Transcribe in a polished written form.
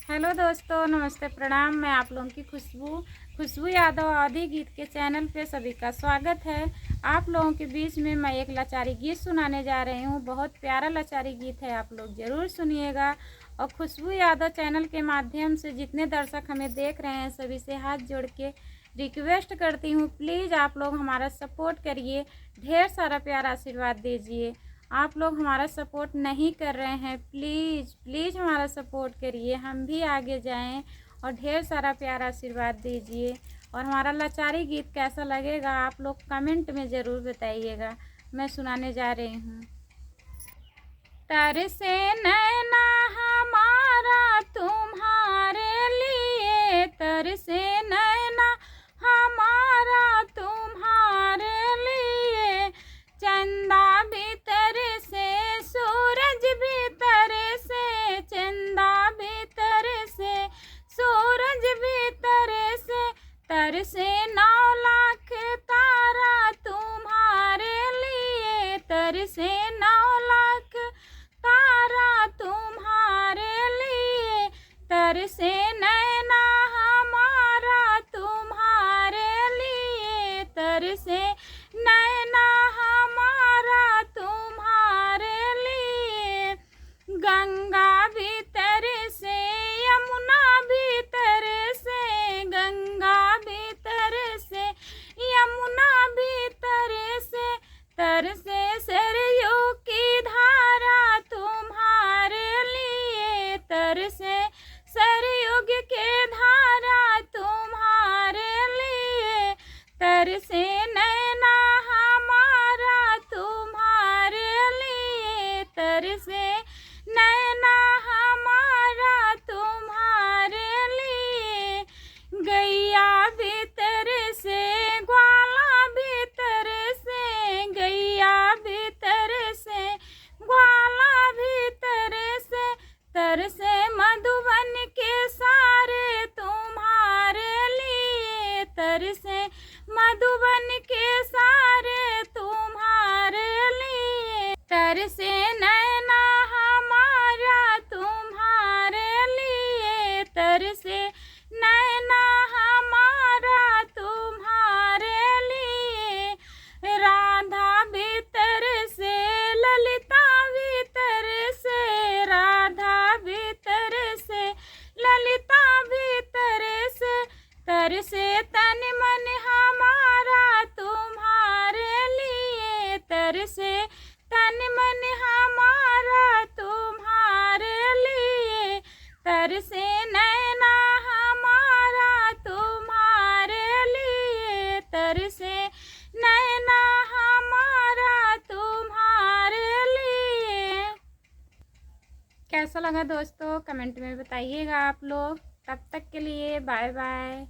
Hello दोस्तों, नमस्ते, प्रणाम। मैं आप लोगों की खुशबू यादव आदि गीत के चैनल पे सभी का स्वागत है। आप लोगों के बीच में मैं एक लाचारी गीत सुनाने जा रही हूँ। बहुत प्यारा लाचारी गीत है, आप लोग ज़रूर सुनिएगा। और खुशबू यादव चैनल के माध्यम से जितने दर्शक हमें देख रहे हैं सभी से हाथ जोड़ के रिक्वेस्ट करती हूँ, प्लीज़ आप लोग हमारा सपोर्ट करिए, ढेर सारा प्यारा आशीर्वाद दीजिए। आप लोग हमारा सपोर्ट नहीं कर रहे हैं, प्लीज़ प्लीज़ हमारा सपोर्ट करिए, हम भी आगे जाएं। और ढेर सारा प्यारा आशीर्वाद दीजिए। और हमारा लाचारी गीत कैसा लगेगा आप लोग कमेंट में ज़रूर बताइएगा। मैं सुनाने जा रही हूँ। तरसे नैना हमारा तुम्हारे लिए, तरसे नैना हमारा तुम्हारे लिए। चंदा भी तरसे, सूरज भी तरसे, चंदा भी तरसे, सूरज भी तरसे। तरसे 9 लाख तारा तुम्हारे लिए, तरसे 9 लाख तारा तुम्हारे लिए। तरसे नैना हमारा तुम्हारे लिए, तरसे नैना हमारा तुम्हारे लिए। गंगा भी तरसे, यमुना भी तरसे, गंगा भी तरसे, यमुना भी तरसे। तरसे सरयू की धारा तुम्हारे लिए, तरसे सरयुग के धारा तुम्हारे लिए। तरसे नैना हमारा तुम्हारे लिए, तरसे नैना हमारा तुम्हारे लिए। गैया भी तरसे, ग्वाला भी तरसे, गैया भी तरसे, ग्वाला भी तरसे। तरसे मधुबन के सारे तुम्हारे लिए, तरसे मधुबन के सारे तुम्हारे लिए। तरसे नैना हमारा तुम्हारे लिए, तरसे नैना हमारा तुम्हारे लिए। राधा भी तरसे, ललिता भी तरसे, राधा भी तरसे, ललिता भी तरसे। तरसे तन मन हमारा तुम्हारे लिए, तरसे तन मन हमारा तुम्हारे लिए। तरसे नैना हमारा तुम्हारे लिए, तरसे नैना हमारा तुम्हारे लिए। कैसा लगा दोस्तों कमेंट में बताइएगा आप लोग। तब तक के लिए बाय बाय।